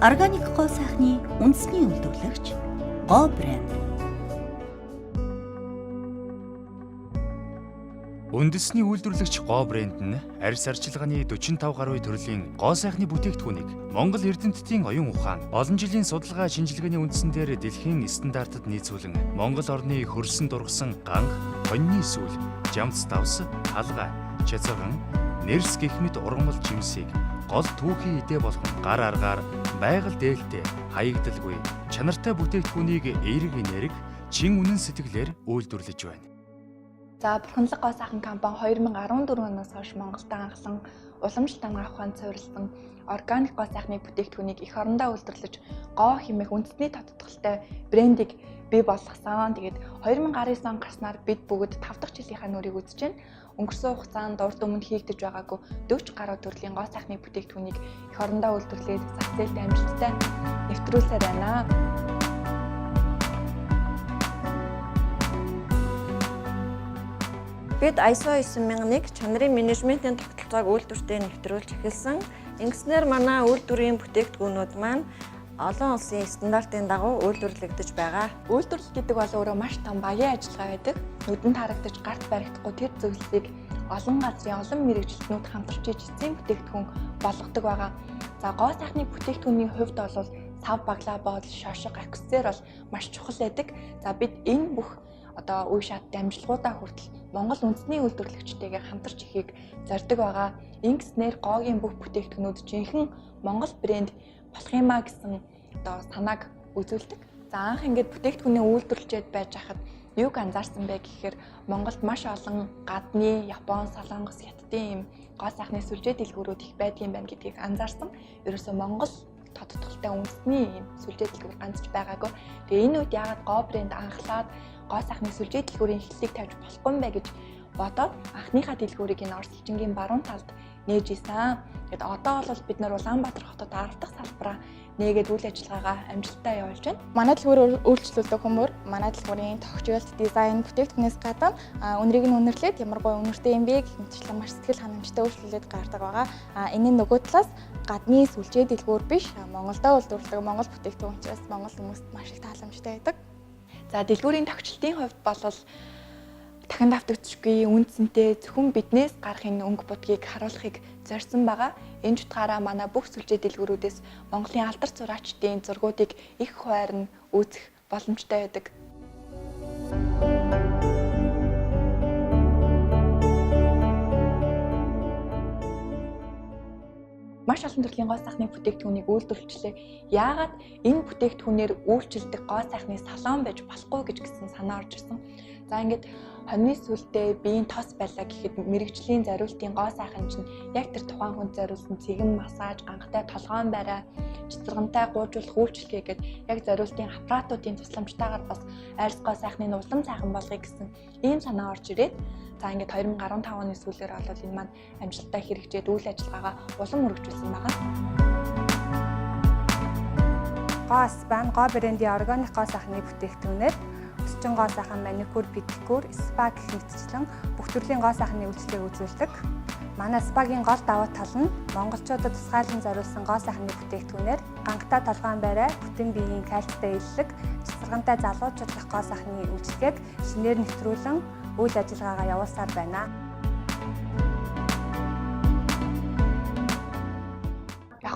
Органик гоо сайхны үндэсний үйлдвэрлэгч Го брэнд. Үндэсний үйлдвэрлэгч Го брэнд нь арьс арчилгааны 45 гаруй төрлийн гоо сайхны бүтээгдэхүүнийг Монгол Эрдэмтдийн оюун ухаан, олон жилийн судалгаа шинжилгээний үндсэн дээр дэлхийн стандартад нийцүүлэн Монгол орны хөрсөн дургасан ганх, хоньны сүүл, жамц давс, халга, чацаган, нэрс гэх мэт ургамал жимсийг гол түүхийн идэ болгон гар аргаар байгаль дээлтэй, хаягдалгүй, чанартай бүтээгдэхүүнийг эерэг энерги, чин үнэн сэтгэлээр үйлдвэрлэж байна. За Бурханлаг гоо сайхан компани 2014 оноос хойш Монголд анхлан уламжлалт хамгаалах ухаанд суурилсан органик гоо сайхны бүтээгдэхүүнийг эх орондоо үйлдвэрлэж гоо хэмээх үндэсний тодтголтой брендийг бий болгосон. Тэгээд 2019 он гарснаар бид бүгд 5 дахь жилийнхаа нүрийг үзэж байна. Өнгөрсөн хугацаанд урд өмнө хийгдэж байгаагүй 40 гаруй төрлийн гоо сайхны бүтээгдэхүүнийг эх орондоо үйлдвэрлээд зах зээлд амжилттай нэвтрүүлсээр байна. Бид ISO 9001 чанарын менежментийн тогтолцоог үйлдвэртээ нэвтрүүлж эхэлсэн. Ингэснээр манай үйлдвэрийн бүтээгдэхүүнүүд маань олон улсын стандартын дагуу үйлдвэрлэгдэж байгаа. Үйлдвэрлэл гэдэг бол өөрөө маш том багийн ажиллагаа байдаг. Нүдэнд харагдаж гарт баригдахгүй тэр зүйлсийг олон газрын олон мэрэгчлэтнүүд хамтарч эзэн бүтээгдэхүүн болгодог байгаа. За гоо сайхны бүтээгдэхүүний хувьд бол сав баглаа боодол шошго аксесуар бол маш чухал байдаг. За бид энэ бүх үе шат дамжлагуудаа хүртэл Монгол үндэсний үйлдвэрлэгчтэйгээ хамтарч ихийг зорддог байгаа. Ингэснээр гоогийн бүх бүтээгдэхүүнүүд жинхэнэ Монгол брэнд болох юмаа гэсэн санааг үзүүлдэг. За анх ингээд бүтээгдэхүүнээ үйлдвэрлэжээд байж хахад юуг анзаарсан бэ гэхээр Монголд маш олон гадны Япон, Солонгос, Хятадын юм гоо сайхны сүлжээ дэлгүүрүүд их байдгийн байна гэдгийг анзаарсан. Ерөөсөө Монгол тодтголтой үндэсний юм сүлжээ дэлгүүр ганцж байгаагүй. Тэгээ энэ үед яагаад гоо брэнд анхлаад гоо сайхны сүлжээ дэлгүүрийн эхлэлийг тавьж болохгүй юм бэ гэж бодоод анхныхаа дэлгүүрийг энэ Оросчингийн баруун талд нээж исэн. Тэгэд одоо бол бид нар Улаанбаатар хотод 10 дахь салбараа нээгээд үйл ажиллагаагаа амжилттай явуулж байна. Манай дэлгүүр үйлчлүүлдэг хүмүүр манай дэлгүүрийн тогтчлт, дизайн, бүтээгдэхүүнээс гадна үнэрийг нь үнэрлээд ямар гоё үнэртэй юм бэ гэх мэтчлэн маш сэтгэл ханамжтай үйлчлүүлээд гардаг байгаа. Энэ нөгөө талаас гадны сүлжээ дэлгүүр биш, Монголдо үйлдвэрлэдэг Монгол бүтээгдэхүүн учраас Монгол хүмүүст маш их тааламжтай байдаг. За дэлгүүрийн тогтчлтын хувьд бол дахин давтагдчихгүй үнцэнтэй зөвхөн биднээс гарах энэ өнгө будгийг харуулахыг зорьсон байгаа. Энэ ч утгаараа манай бүх сүлжээ дэлгүүрүүдээс Монголын алдар зураачдын зургуудыг их хуваарь нь үүсгэх боломжтой байдаг. Маш олон төрлийн гоо сайхны бүтээгдэхүүнийг үйлдвэрлэжлээ. Яагаад энэ бүтээгдэхүүнээр үйлчилдэг гоо сайхны салон байж болохгүй гэж гисэн санаа орж ирсэн. За ингээд хоньны сүлдээ биеийн тос байлаа гэхэд мэрэгжлийн зориултын гоо сайхан чинь яг тэр тухайн хүнд зориулсан цэгэн массаж, гангатай толгоон барай, цэцэргантай гуйжуулах үйлчлэгээ гээд яг зориултын аппаратуудын тусламжтайгаар бас арьс гоо сайхныг улам сайхан болгоё гэсэн ийм санаа орж ирээд за ингээд 2015 оны сүүлээр бол энэ маань амжилттай хэрэгжээд үйл ажиллагаагаа улам өргөжүүлсэн байгаа. Гоо спан, гоо брендийн органик гоо сайхны бүтээгдэхүүнээр өсчин гоо сайхан маникюр, педикюр, спа гэх мэтчлэн бүх төрлийн гоо сайхны үйлчлэгийг үзүүлдэг. Манай спагийн гол давуу тал нь монголчуудад тусгайлан зориулсан гоо сайхны бүтээгдэхүүнээр гангатай толгоон барай, бүтэн биеийн кальцтай илэлэг, цэцэргантай залуучуудын гоо сайхны үйлчлэгийг шинээр нэвтрүүлэн үйл ажиллагаагаа явуулсаар байна.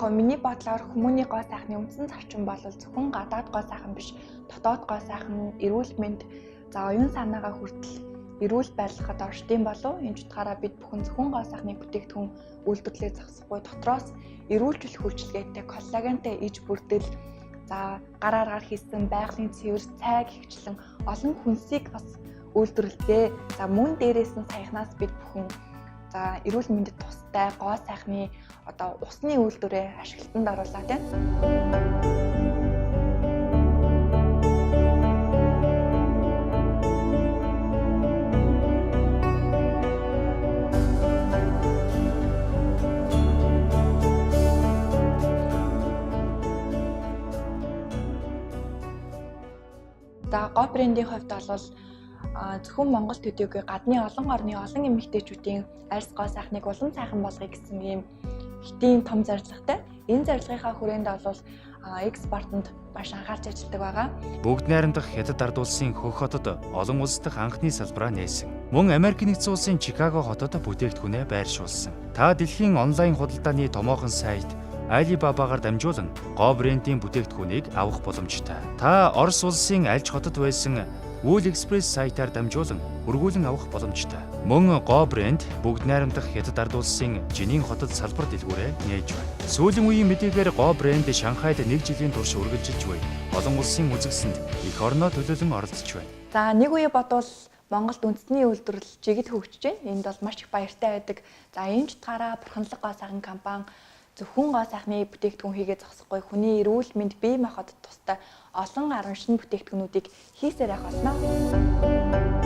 Яг нь миний бодлоор хүмүүний гоо сайхны үндсэн зарчим бол зөвхөн гадаад гоо сайхан биш, дотоод гоо сайхан, эрүүл мэнд, за оюун санаагаа хүртэл эрүүл байлгахад оршдын болов. Энэ ч утгаараа бид бүхэн зөвхөн гоо сайхны бүтээгдэхүүн үйлдвэрлэлээ зогсохгүй дотроос эрүүлжүүлэх үйлчилгээтэй коллагентэй иж бүрдэл, за гар аргаар хийсэн байгалийн цэвэр, цайг хөвчлэн олон хүнсийг бас үйлдвэрлэдэг. За мөн дээрээс нь саяхнаас бид бүхэн за эрүүл мэндэд тустай гоо сайхны усны үйлдвэрээ ашиглалтанд оруулаад байна. За гоо брендийн хувьд бол зөвхөн Монгол төдийгүй гадны олон орны олон эмэгтэйчүүдийн арьс гоо сайхныг улам сайхан болгоё гэсэн ийм хэтийн том зорилготой. Энэ зорилгынхаа хүрээнд бол экспортод маш анхаарч ажилладаг байгаа. Бүгд найрамдах Хятад ард улсын хөх хотод олон улс дахь анхны салбараа нээсэн. Мөн Америк нэгдсэн улсын Чикаго хотод бүтээгдэхүүнээ байршуулсан. Та дэлхийн онлайн худалдааны томоохон сайт Alibaba-гаар дамжуулан Go брендийн бүтээгдэхүүнийг авах боломжтой. Та Орос улсын альж хотод байсан AliExpress сайтаар дамжуулан өргүүлэн авах боломжтой. Мөн Go брэнд бүгд найрамдах Хятад ард улсын Жинин хотод салбар дэлгүүрээ нээж байна. Сүүлийн үеийн мэдээгээр Go брэнд Шанхайд 1 жилийн турш үргэлжилж буй олон улсын үзэгсэнд эх орноо төлөөлөн оролцож байна. За нэг үе бодвол Монголд үндэсний үйлдвэрлэл жигд хөгжиж байна. Энд бол маш их баяртай байдаг. За энэ ч утгаараа Бурханлаг гоо сайхан компани зөвхөн гоо сайхны бүтээгдэхүүн хийгээ зогсохгүй хүний эрүүл мэнд бие махбод тустай олон арга шин бүтээгдэхүүнүүдийг хийсээр явах болно.